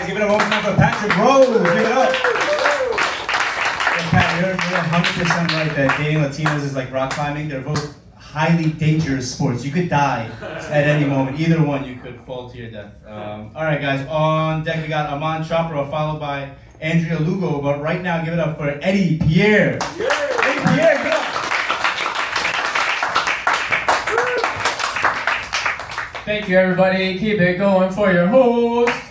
give it up one more time for Patrick Rose. Give it up. Yeah, Pat, you're 100% right that dating Latinos is like rock climbing. They're both highly dangerous sports. You could die at any moment. Either one, you could fall to your death. All right, guys. On deck, we got Aman Chopra, followed by Andrea Lugo. But right now, give it up for Eddie Pierre. Eddie Pierre, give it up. Thank you, everybody. Keep it going for your host.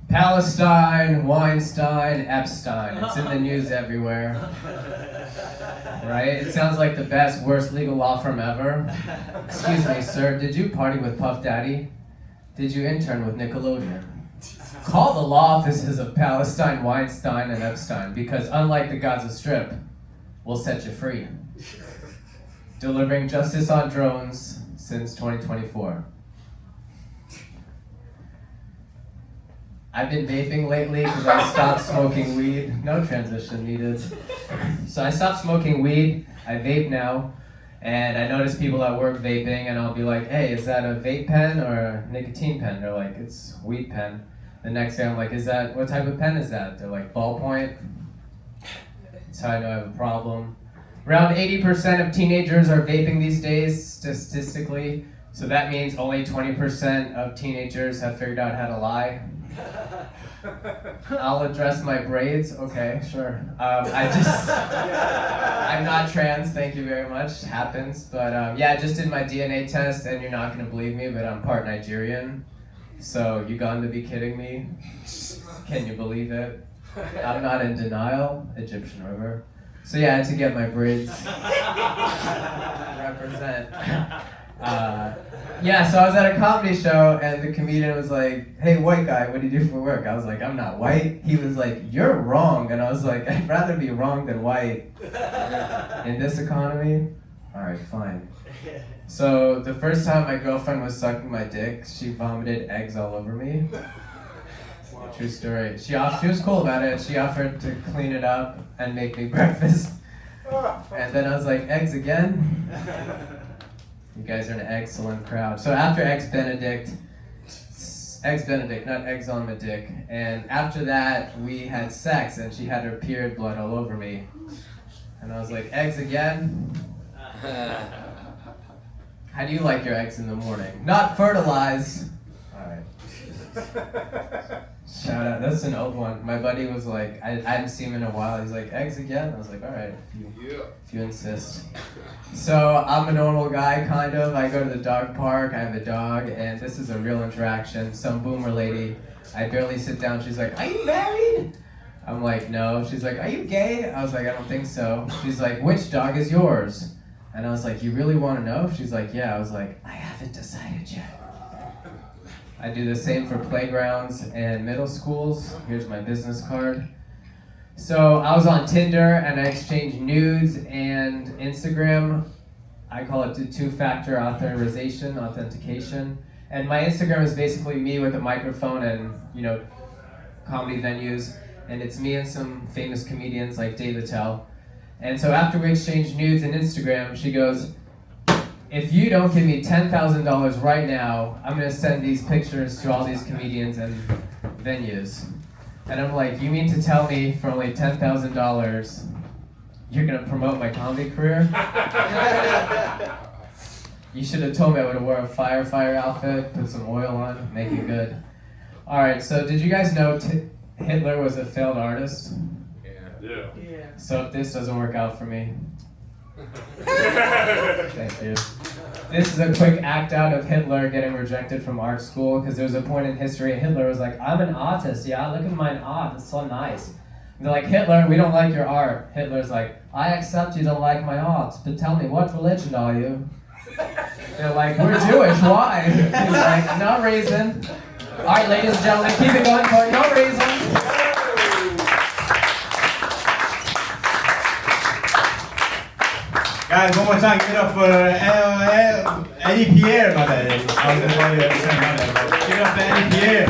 Palestine, Weinstein, Epstein. It's in the news everywhere. Right? It sounds like the best, worst legal law firm ever. Excuse me, sir. Did you party with Puff Daddy? Did you intern with Nickelodeon? Call the law offices of Palestine, Weinstein, and Epstein, because unlike the Gaza Strip, we'll set you free. Delivering justice on drones since 2024. I've been vaping lately because I stopped smoking weed. No transition needed. So I stopped smoking weed, I vape now, and I notice people at work vaping, and I'll be like, hey, is that a vape pen or a nicotine pen? They're like, it's weed pen. The next day I'm like, what type of pen is that? They're like, ballpoint. That's how I know I have a problem. Around 80% of teenagers are vaping these days, statistically. So that means only 20% of teenagers have figured out how to lie. I'll address my braids. Okay, sure. I'm not trans, thank you very much. Happens. But yeah, I just did my DNA test, and you're not going to believe me, but I'm part Nigerian. So, you got to be kidding me? Can you believe it? I'm not in denial. Egyptian river. So yeah, I had to get my braids. Represent. Yeah, so I was at a comedy show, and the comedian was like, hey, white guy, what do you do for work? I was like, I'm not white. He was like, you're wrong. And I was like, I'd rather be wrong than white. In this economy? All right, fine. So the first time my girlfriend was sucking my dick, she vomited eggs all over me. True story. She was cool about it. She offered to clean it up and make me breakfast. And then I was like, eggs again? You guys are an excellent crowd. So after Eggs Benedict, not eggs on my dick. And after that, we had sex, and she had her period blood all over me. And I was like, eggs again? How do you like your eggs in the morning? Not fertilized. All right. Shout out. That's an old one. My buddy was like, I hadn't seen him in a while. He's like, eggs again? I was like, all right, if you insist. So I'm a normal guy, kind of. I go to the dog park. I have a dog, and this is a real interaction. Some boomer lady. I barely sit down. She's like, are you married? I'm like, no. She's like, are you gay? I was like, I don't think so. She's like, which dog is yours? And I was like, you really want to know? She's like, yeah. I was like, I haven't decided yet. I do the same for playgrounds and middle schools. Here's my business card. So I was on Tinder, and I exchanged nudes and Instagram. I call it the two-factor authentication. And my Instagram is basically me with a microphone and, comedy venues. And it's me and some famous comedians like Dave Attell. And so after we exchanged nudes and Instagram, she goes, if you don't give me $10,000 right now, I'm going to send these pictures to all these comedians and venues. And I'm like, you mean to tell me for only $10,000 you're going to promote my comedy career? You should have told me I would have worn a firefighter outfit, put some oil on, make it good. All right, so did you guys know Hitler was a failed artist? Yeah. So if this doesn't work out for me, thank you. This is a quick act out of Hitler getting rejected from art school, because there was a point in history Hitler was like, I'm an artist, yeah, look at my art, it's so nice. And they're like, Hitler, we don't like your art. Hitler's like, I accept you don't like my art, but tell me, what religion are you? They're like, we're Jewish, why? He's like, no reason. All right, ladies and gentlemen, keep it going for no reason. Guys, one more time, give it up for Eddie Pierre, my bad. I was going to call you Eddie, my bad. Give it up for Eddie Pierre.